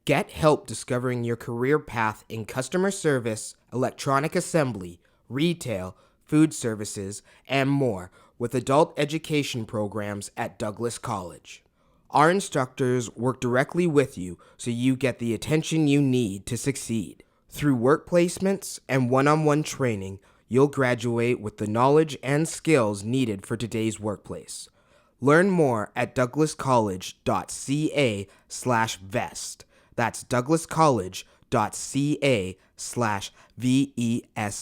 Get help discovering your career path in customer service, electronic assembly, retail, food services, and more with adult education programs at Douglas College. Our instructors work directly with you so you get the attention you need to succeed. Through work placements and one-on-one training, you'll graduate with the knowledge and skills needed for today's workplace. Learn more at douglascollege.ca/vest. That's douglascollege.ca/VEST.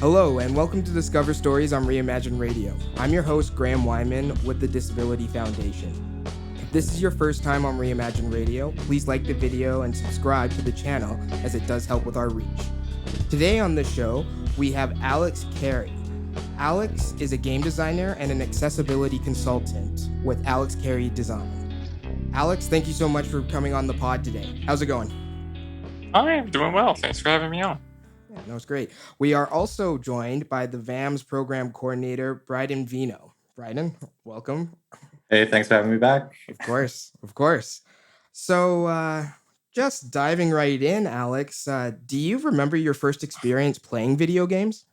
Hello, and welcome to Discover Stories on Reimagine Radio. I'm your host, Graham Wyman, with the Disability Foundation. If this is your first time on Reimagine Radio, please like the video and subscribe to the channel, as it does help with our reach. Today on the show, we have Alex Carey. Alex is a game designer and an accessibility consultant with Alex Carey Design. Alex, thank you so much for coming on the pod today. How's it going? I'm doing well. Thanks for having me on. Yeah, that was great. We are also joined by the VAMS program coordinator, Bryden Vino. Bryden, welcome. Hey, thanks for having me back. Of course. So, just diving right in, Alex, do you remember your first experience playing video games?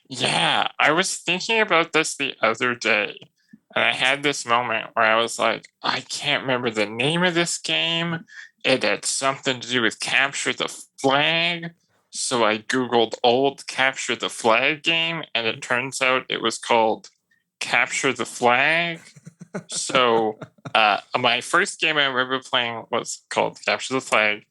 Yeah, I was thinking about this the other day, and I had this moment where I was like, I can't remember the name of this game. It had something to do with Capture the Flag. So I Googled old Capture the Flag game, and it turns out it was called Capture the Flag. So my first game I remember playing was called Capture the Flag,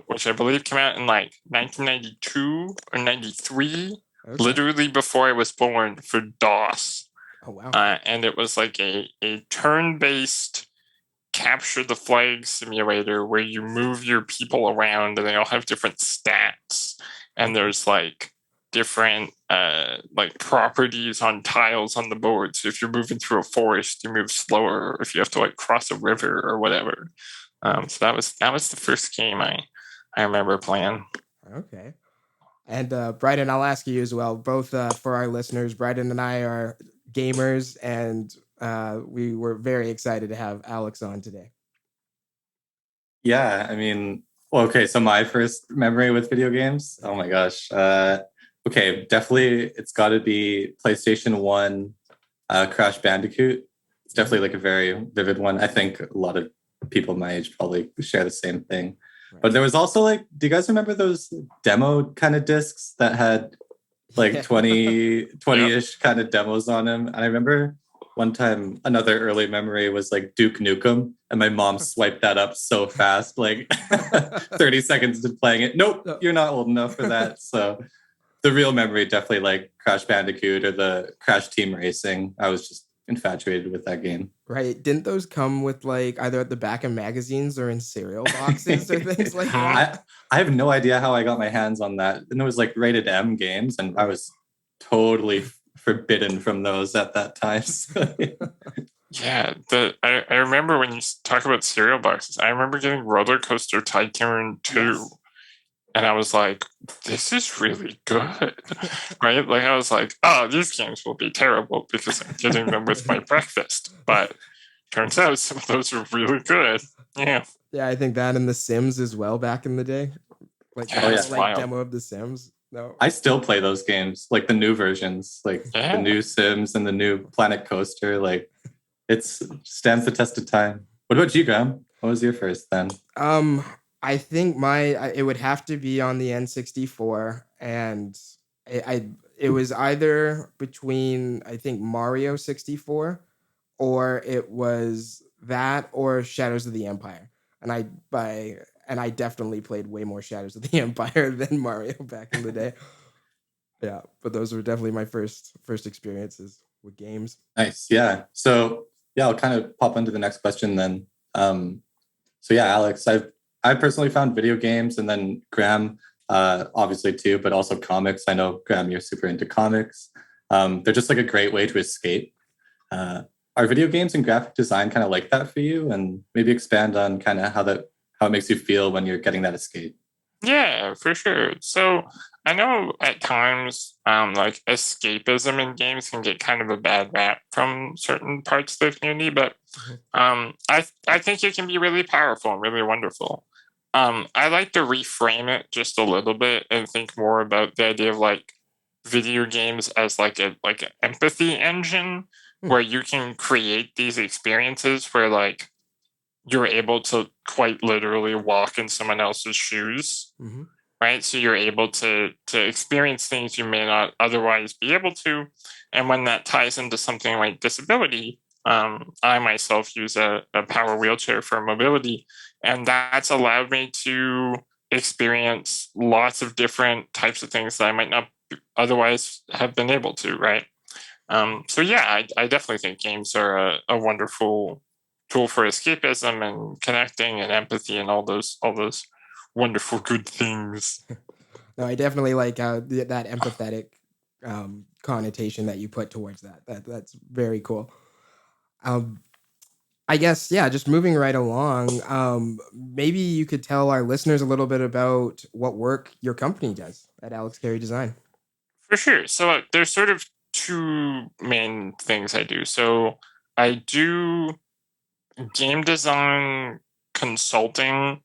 which I believe came out in like 1992 or 93, literally before I was born, for DOS. Oh, wow. And it was like a turn-based Capture the Flag simulator where you move your people around and they all have different stats. And there's like different like properties on tiles on the board. So if you're moving through a forest, you move slower, or if you have to like cross a river or whatever. So that was the first game I remember playing. Okay. And Bryden, I'll ask you as well, both for our listeners. Bryden and I are gamers, and we were very excited to have Alex on today. Yeah, I mean, well, okay, so my first memory with video games, oh my gosh. Okay, definitely it's got to be PlayStation 1 Crash Bandicoot. It's definitely like a very vivid one. I think a lot of people my age probably share the same thing. Right. But there was also like, do you guys remember those demo kind of discs that had like 20-ish kind of demos on them? And I remember one time, another early memory was like Duke Nukem, and my mom swiped that up so fast, like 30 seconds into playing it. Nope, you're not old enough for that. So the real memory, definitely like Crash Bandicoot or the Crash Team Racing. I was just infatuated with that game. Right. Didn't those come with like either at the back of magazines or in cereal boxes or things like that? I have no idea how I got my hands on that. And it was like rated M games, and I was totally forbidden from those at that time. Yeah, I remember when you talk about cereal boxes, I remember getting Roller Coaster Tycoon 2. Yes. And I was like, this is really good, right? Like, I was like, oh, these games will be terrible because I'm getting them with my breakfast. But turns out some of those are really good. Yeah. Yeah, I think that and The Sims as well back in the day. Like, like demo of The Sims. No, I still play those games, like the new versions, like the new Sims and the new Planet Coaster. Like, it stands the test of time. What about you, Graham? What was your first then? I think it would have to be on the N64, and it was either between, I think, Mario 64, or it was that or Shadows of the Empire. And I definitely played way more Shadows of the Empire than Mario back in the day. Yeah, but those were definitely my first experiences with games. Nice, yeah. So yeah, I'll kind of pop into the next question then. So yeah, Alex, I personally found video games, and then Graham, obviously too, but also comics. I know, Graham, you're super into comics. They're just like a great way to escape. Are video games and graphic design kind of like that for you? And maybe expand on kind of how it makes you feel when you're getting that escape. Yeah, for sure. So I know at times, like escapism in games can get kind of a bad rap from certain parts of the community, but Mhm. I think it can be really powerful and really wonderful. I like to reframe it just a little bit and think more about the idea of like video games as like an empathy engine Hmm. where you can create these experiences where like you're able to quite literally walk in someone else's shoes, Hmm. right? So you're able to experience things you may not otherwise be able to. And when that ties into something like disability, I myself use a power wheelchair for mobility, and that's allowed me to experience lots of different types of things that I might not otherwise have been able to, right? So yeah, I definitely think games are a wonderful tool for escapism and connecting and empathy and all those wonderful good things. No, I definitely like that empathetic connotation that you put towards that. That's very cool. Um, I guess, yeah, just moving right along. Maybe you could tell our listeners a little bit about what work your company does at Alex Carey Design. For sure. So there's sort of two main things I do. So I do game design consulting,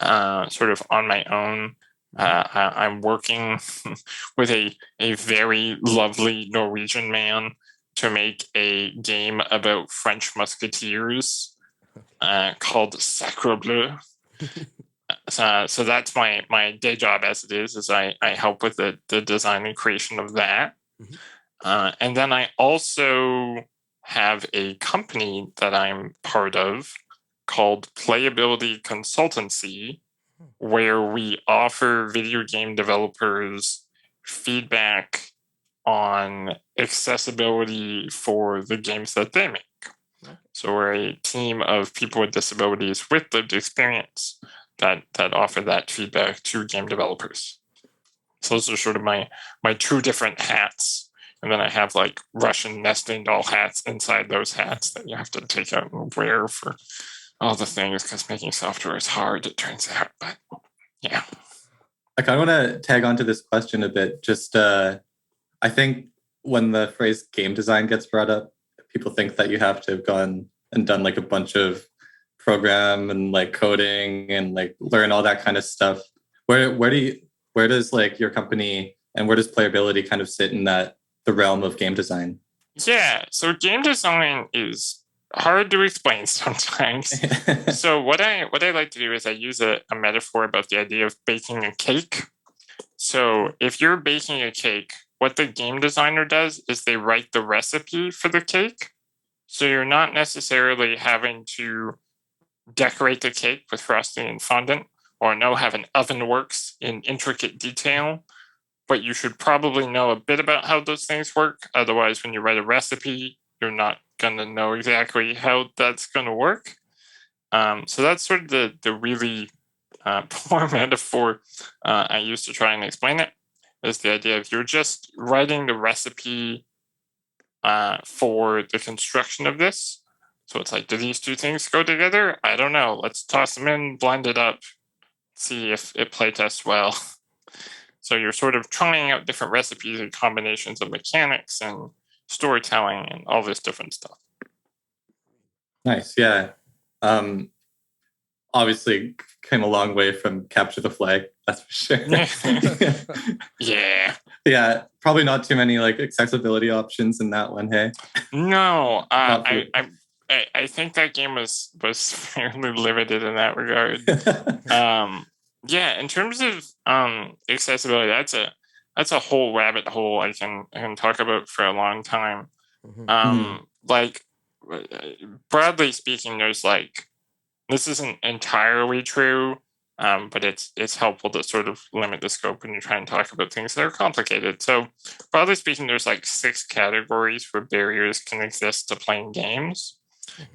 sort of on my own. I'm working with a very lovely Norwegian man to make a game about French musketeers called Sacre Bleu. So that's my day job as it is I help with the design and creation of that. Mhm. And then I also have a company that I'm part of called Playability Consultancy, where we offer video game developers feedback on accessibility for the games that they make. Okay. So we're a team of people with disabilities with lived experience that offer that feedback to game developers. So those are sort of my two different hats. And then I have like Russian nesting doll hats inside those hats that you have to take out and wear for all the things because making software is hard, it turns out. But yeah. I kind of want to tag onto this question a bit. Just, I think when the phrase game design gets brought up, people think that you have to have gone and done like a bunch of program and like coding and like learn all that kind of stuff. Where does like your company and where does playability kind of sit in that the realm of game design? Yeah. So game design is hard to explain sometimes. So what I like to do is I use a metaphor about the idea of baking a cake. So if you're baking a cake, what the game designer does is they write the recipe for the cake. So you're not necessarily having to decorate the cake with frosting and fondant or know how an oven works in intricate detail, but you should probably know a bit about how those things work. Otherwise, when you write a recipe, you're not going to know exactly how that's going to work. So that's sort of the really poor metaphor I use to try and explain it. Is the idea of you're just writing the recipe for the construction of this. So it's like, do these two things go together? I don't know. Let's toss them in, blend it up, see if it playtests well. So you're sort of trying out different recipes and combinations of mechanics and storytelling and all this different stuff. Nice, yeah. Um, Obviously came a long way from capture the flag, that's for sure. Yeah. Yeah, probably not too many like accessibility options in that one. Hey, No, not for I think that game was fairly limited in that regard. Yeah, in terms of accessibility, that's a whole rabbit hole I can talk about for a long time. Mhm. Like broadly speaking, there's like this isn't entirely true, but it's helpful to sort of limit the scope when you try and talk about things that are complicated. So broadly speaking, there's like 6 categories where barriers can exist to playing games.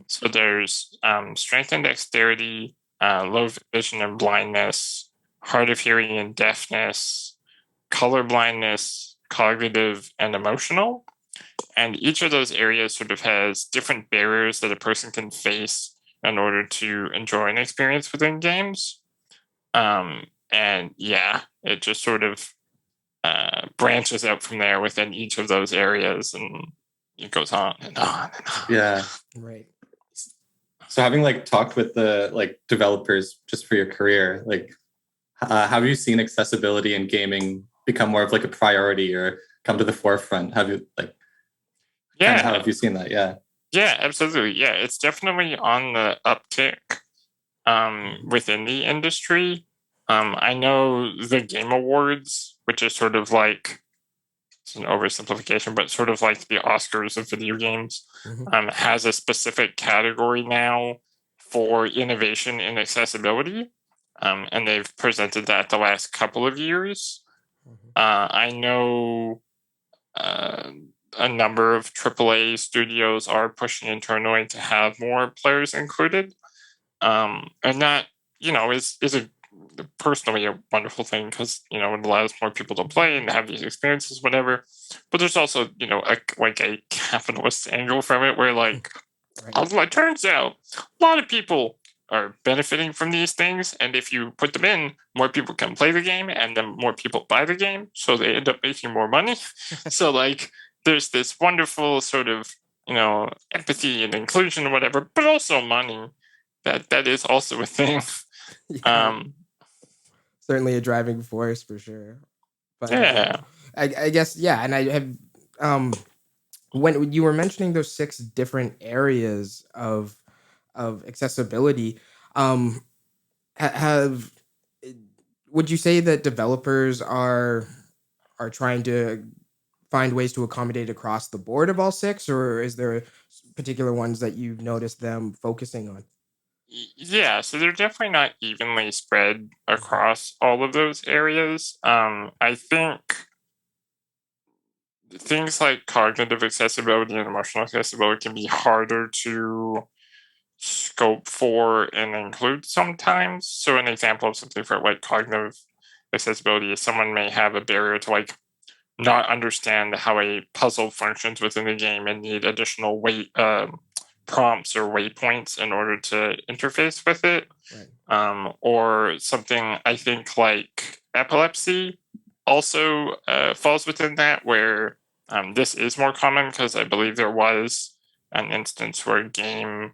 So there's strength and dexterity, low vision and blindness, hard of hearing and deafness, color blindness, cognitive and emotional. And each of those areas sort of has different barriers that a person can face in order to enjoy an experience within games. And yeah, it just sort of branches out from there within each of those areas, and it goes on and on and on. Yeah. Right. So having like talked with the like developers just for your career, like have you seen accessibility in gaming become more of like a priority or come to the forefront? Have you like kind of how have you seen that? Yeah. Yeah, absolutely. Yeah, it's definitely on the uptick within the industry. I know the Game Awards, which is sort of like, it's an oversimplification, but sort of like the Oscars of video games, has a specific category now for innovation in accessibility. And they've presented that the last couple of years. I know a number of AAA studios are pushing internally to have more players included. And that, is a personally a wonderful thing because, it allows more people to play and have these experiences, whatever. But there's also, a capitalist angle from it where like, it turns out a lot of people are benefiting from these things. And if you put them in, more people can play the game and then more people buy the game. So they end up making more money. So like, there's this wonderful sort of, empathy and inclusion or whatever, but also money. That is also a thing. Yeah. Certainly a driving force for sure. But yeah. I guess, yeah. And I have, when you were mentioning those 6 different areas of accessibility, would you say that developers are trying to find ways to accommodate across the board of all 6, or is there particular ones that you've noticed them focusing on? Yeah, so they're definitely not evenly spread across all of those areas. I think things like cognitive accessibility and emotional accessibility can be harder to scope for and include sometimes. So an example of something for like cognitive accessibility is someone may have a barrier to like not understand how a puzzle functions within the game and need additional prompts or waypoints in order to interface with it. Right. Or something I think like epilepsy also falls within that, where this is more common because I believe there was an instance where a game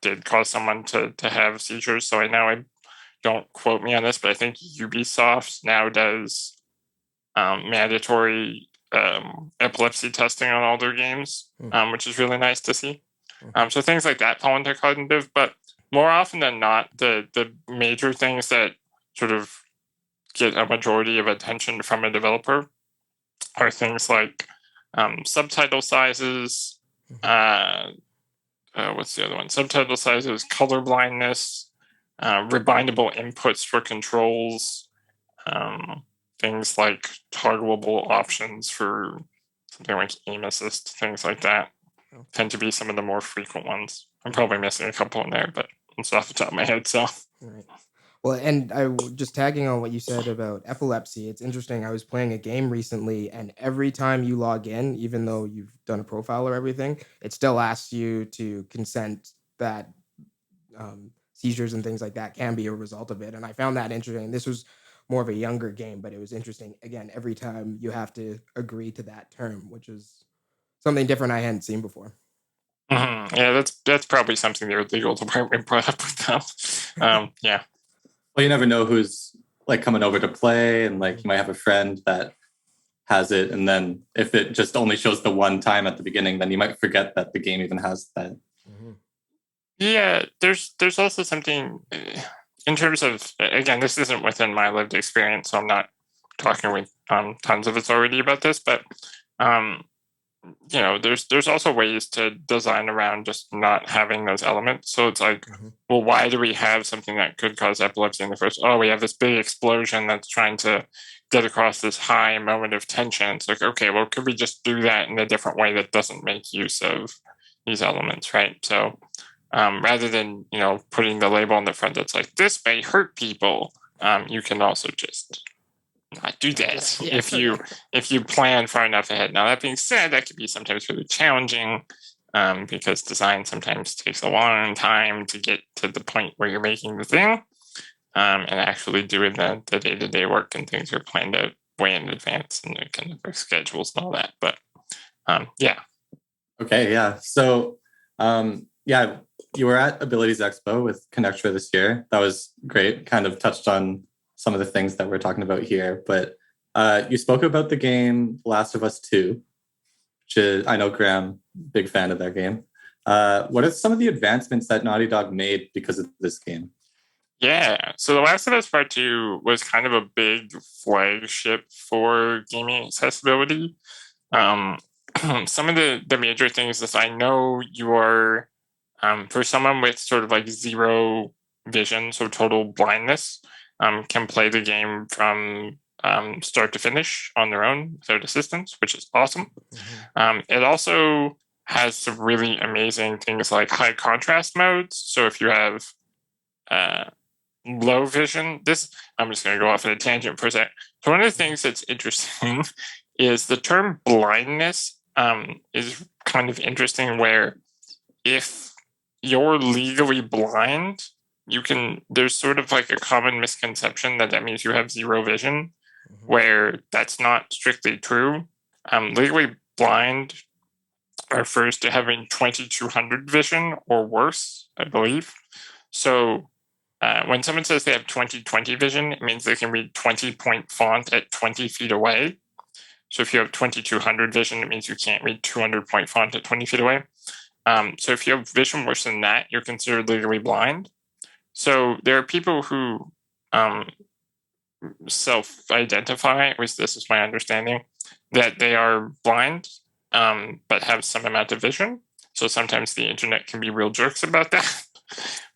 did cause someone to have seizures. So I don't quote me on this, but I think Ubisoft now does mandatory epilepsy testing on all their games, which is really nice to see. So things like that fall into cognitive, but more often than not, the major things that sort of get a majority of attention from a developer are things like subtitle sizes. What's the other one? Subtitle sizes, color blindness, rebindable inputs for controls, things like toggleable options for something like aim assist, things like that tend to be some of the more frequent ones. I'm probably missing a couple in there, but it's off the top of my head. So, right. Well, and just tagging on what you said about epilepsy, it's interesting. I was playing a game recently, and every time you log in, even though you've done a profile or everything, it still asks you to consent that seizures and things like that can be a result of it. And I found that interesting. This was more of a younger game, but it was interesting. Again, every time you have to agree to that term, which is something different I hadn't seen before. Yeah, that's probably something their legal department brought up with them. Yeah. Well, you never know who's like coming over to play, and like you might have a friend that has it, and then if it just only shows the one time at the beginning, then you might forget that the game even has that. Yeah, there's also something in terms of, again, this isn't within my lived experience, so I'm not talking with tons of authority about this, but there's also ways to design around just not having those elements. So it's like, well, why do we have something that could cause epilepsy in the first? Oh, we have this big explosion that's trying to get across this high moment of tension. It's like, okay, well, could we just do that in a different way that doesn't make use of these elements, right? So rather than putting the label on the front that's like, this may hurt people, you can also just not do that if you plan far enough ahead. Now, that being said, that can be sometimes really challenging because design sometimes takes a long time to get to the point where you're making the thing. and actually doing the day-to-day work, and things are planned out way in advance, and their kind of their schedules and all that. But yeah. Okay, yeah. So, yeah, you were at Abilities Expo with Connectra this year. That was great. Kind of touched on some of the things that we're talking about here. But you spoke about the game Last of Us 2, which is, I know Graham, big fan of that game. What are some of the advancements that Naughty Dog made because of this game? Yeah, so The Last of Us Part 2 was kind of a big flagship for gaming accessibility. Some of the major things is, I know you are, for someone with sort of like zero vision, so total blindness, can play the game from start to finish on their own without assistance, which is awesome. It also has some really amazing things like high contrast modes. So if you have low vision, I'm just going to go off on a tangent for a sec. So one of the things that's interesting is the term blindness is kind of interesting, where if you're legally blind, there's sort of like a common misconception that means you have zero vision, where that's not strictly true. Legally blind refers to having 2200 vision or worse, I believe. So when someone says they have 20/20 vision, it means they can read 20-point font at 20 feet away. So if you have 2200 vision, it means you can't read 200-point font at 20 feet away. So if you have vision worse than that, you're considered legally blind. So there are people who self-identify, at least this is my understanding, that they are blind, but have some amount of vision. So sometimes the internet can be real jerks about that,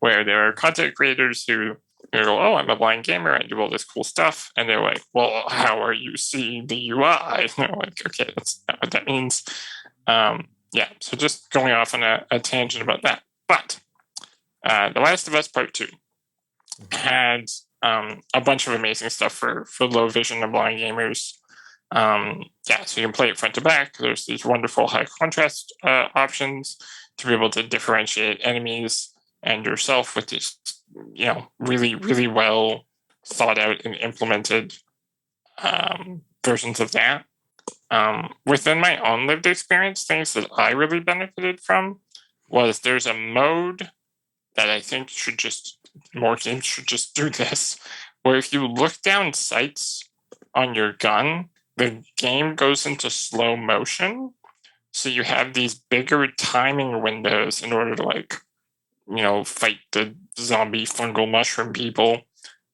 where there are content creators who go, oh, I'm a blind gamer, I do all this cool stuff. And they're like, well, how are you seeing the UI? And they're like, okay, that's not what that means. Yeah, so just going off on a tangent about that. But The Last of Us Part 2 had a bunch of amazing stuff for low vision and blind gamers. Yeah, so you can play it front to back. There's these wonderful high contrast options to be able to differentiate enemies and yourself with these, really, really well thought out and implemented versions of that. Within my own lived experience, things that I really benefited from was there's a mode that I think more games should just do this, where if you look down sights on your gun, the game goes into slow motion. So you have these bigger timing windows in order to fight the zombie fungal mushroom people,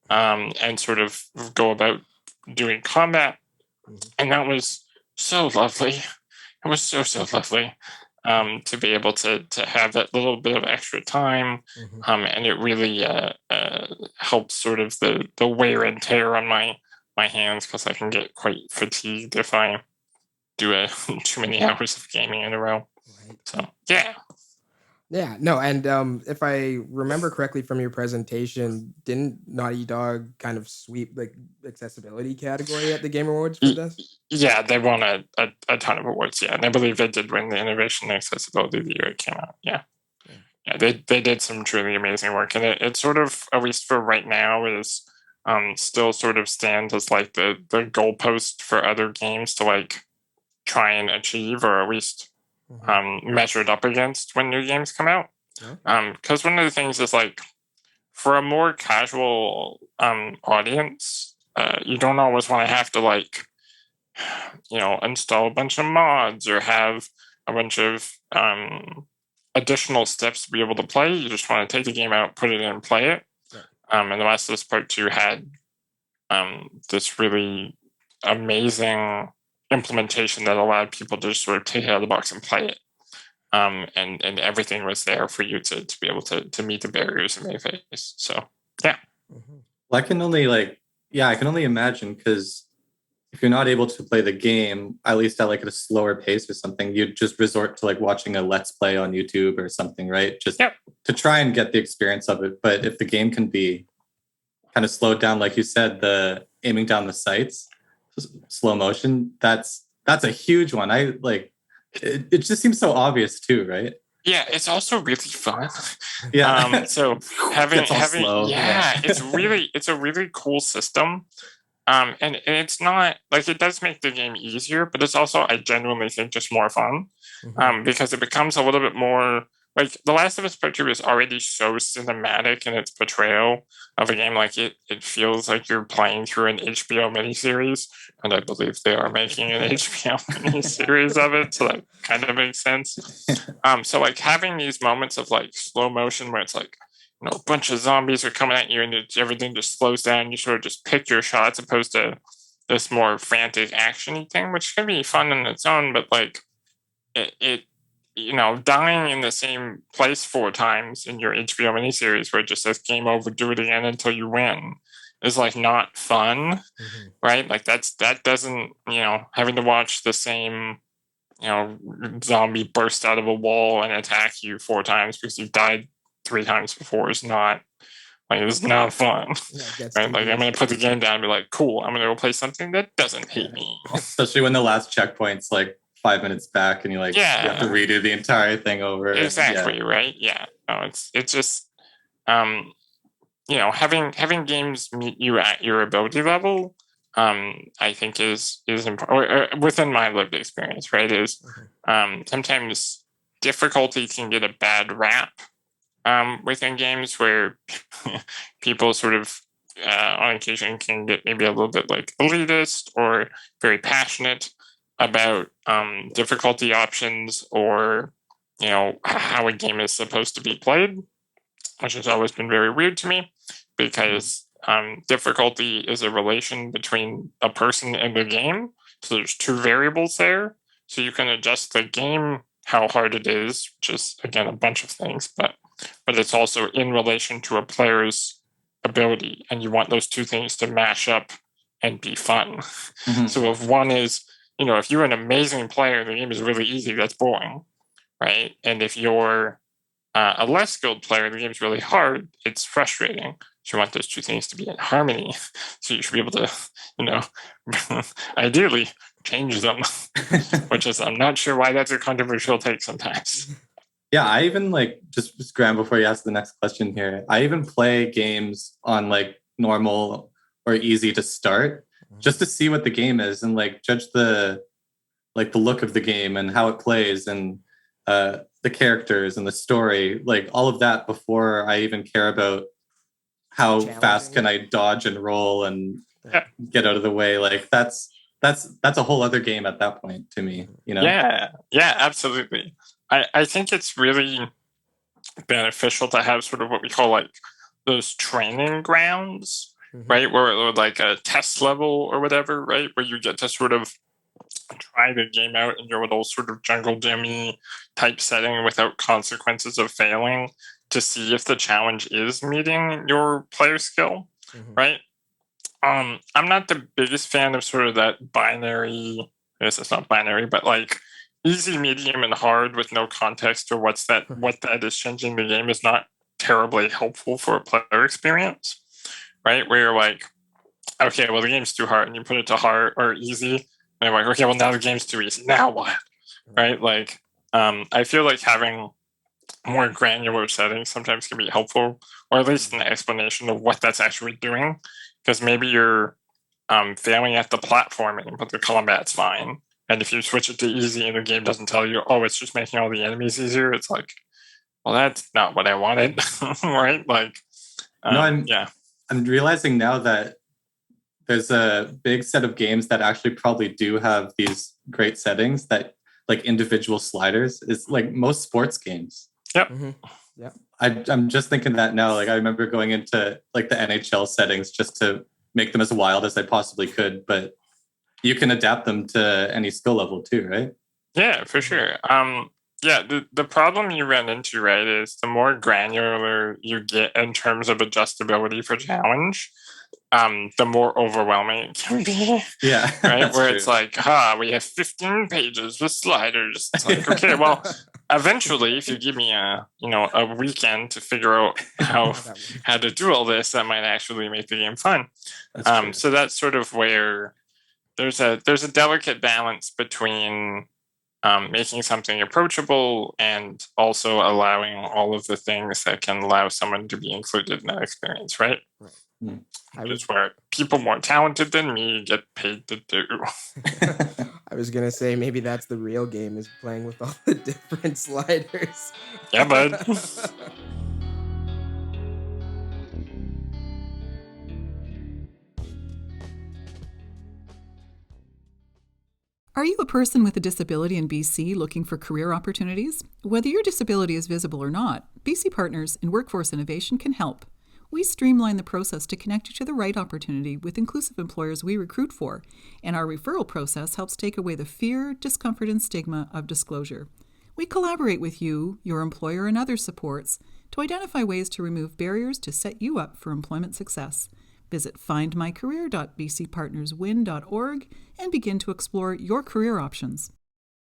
and sort of go about doing combat. And that was so lovely. It was so lovely to be able to have that little bit of extra time. And it really helps sort of the wear and tear on my hands, because I can get quite fatigued if I do too many hours of gaming in a row. Right. So yeah. Yeah, no, and if I remember correctly from your presentation, didn't Naughty Dog kind of sweep like accessibility category at the Game Awards for this? Yeah, they won a ton of awards. Yeah, and I believe they did win the Innovation and Accessibility of the year it came out. Yeah, they did some truly amazing work, and it sort of, at least for right now, is still sort of stands as like the goalpost for other games to like try and achieve, or at least measured up against when new games come out. Because one of the things is, like, for a more casual audience, you don't always want to have to like install a bunch of mods or have a bunch of additional steps to be able to play. You just want to take the game out, put it in, and play it. And The Last of Us Part 2 had this really amazing implementation that allowed people to just sort of take it out of the box and play it. And everything was there for you to be able to meet the barriers that they face. So yeah. Well, I can only imagine, because if you're not able to play the game, at least at like a slower pace or something, you just resort to like watching a let's play on YouTube or something, right? Just to try and get the experience of it. But if the game can be kind of slowed down, like you said, the aiming down the sights, slow motion, that's a huge one. It just seems so obvious too, right? Yeah, it's also really fun. Yeah. So having Gets all slow. it's a really cool system. And it's not like, it does make the game easier, but it's also, I genuinely think, just more fun. Because it becomes a little bit more like The Last of Us Part 2 is already so cinematic in its portrayal of a game. Like it feels like you're playing through an HBO miniseries, and I believe they are making an HBO miniseries of it, so that kind of makes sense. So like having these moments of like slow motion where it's like, you know, a bunch of zombies are coming at you and everything just slows down. You sort of just pick your shots, opposed to this more frantic action-y thing, which can be fun in its own, but like it you know, dying in the same place 4 times in your HBO miniseries where it just says game over, do it again until you win, is like not fun, right? Like that doesn't, you know, having to watch the same, you know, zombie burst out of a wall and attack you 4 times because you've died 3 times before is not, like, it's not fun. Right? Like, I'm going to put the game down and be like, cool, I'm going to go play something that doesn't hate me. Especially when the last checkpoint's like 5 minutes back and you like you have to redo the entire thing over. Exactly, right? Yeah. No, it's just you know, having games meet you at your ability level, I think is important, or within my lived experience, right? Is sometimes difficulty can get a bad rap within games where people sort of on occasion can get maybe a little bit like elitist or very passionate about difficulty options, or, you know, how a game is supposed to be played, which has always been very weird to me, because difficulty is a relation between a person and the game. So there's 2 variables there. So you can adjust the game how hard it is, which is, again, a bunch of things, but it's also in relation to a player's ability, and you want those 2 things to mash up and be fun. So if one is, you know, if you're an amazing player, the game is really easy, that's boring, right? And if you're a less skilled player, the game's really hard, it's frustrating. So you want those 2 things to be in harmony. So you should be able to, you know, ideally change them, which is, I'm not sure why that's a controversial take sometimes. Yeah, I even like, just Graham, before you ask the next question here, I even play games on like normal or easy to start, just to see what the game is and like judge the look of the game and how it plays and the characters and the story, like all of that, before I even care about how fast can I dodge and roll and get out of the way. Like that's a whole other game at that point to me, you know? Yeah, absolutely. I think it's really beneficial to have sort of what we call like those training grounds, right? Where like a test level or whatever, right? Where you get to sort of try the game out in your little sort of jungle gym-y type setting without consequences of failing, to see if the challenge is meeting your player skill, right? I'm not the biggest fan of sort of that binary, I guess it's not binary, but like easy, medium, and hard with no context or what that is changing the game is not terribly helpful for a player experience, right? Where you're like, okay, well, the game's too hard, and you put it to hard or easy, and I'm like, okay, well, now the game's too easy. Now what? Right? Like, I feel like having more granular settings sometimes can be helpful, or at least an explanation of what that's actually doing. Because maybe you're failing at the platforming, but the combat's fine. And if you switch it to easy and the game doesn't tell you, oh, it's just making all the enemies easier, it's like, well, that's not what I wanted, right? Like, I'm realizing now that there's a big set of games that actually probably do have these great settings, that like individual sliders, is like most sports games. Yep. Yeah. I'm just thinking that now. Like I remember going into like the NHL settings just to make them as wild as I possibly could, but you can adapt them to any skill level too, right? Yeah, for sure. The problem you run into, right, is the more granular you get in terms of adjustability for challenge, the more overwhelming it can be. Yeah. Right? Where it's like, we have 15 pages with sliders. It's like, okay, well, eventually, if you give me a weekend to figure out how to do all this, that might actually make the game fun. So that's sort of where there's a delicate balance between making something approachable and also allowing all of the things that can allow someone to be included in that experience, right? Right. Which is where people more talented than me get paid to do. I was gonna say maybe that's the real game, is playing with all the different sliders. Yeah, bud. Are you a person with a disability in BC looking for career opportunities? Whether your disability is visible or not, BC Partners in Workforce Innovation can help. We streamline the process to connect you to the right opportunity with inclusive employers we recruit for, and our referral process helps take away the fear, discomfort, and stigma of disclosure. We collaborate with you, your employer, and other supports to identify ways to remove barriers to set you up for employment success. Visit findmycareer.bcpartnerswin.org and begin to explore your career options.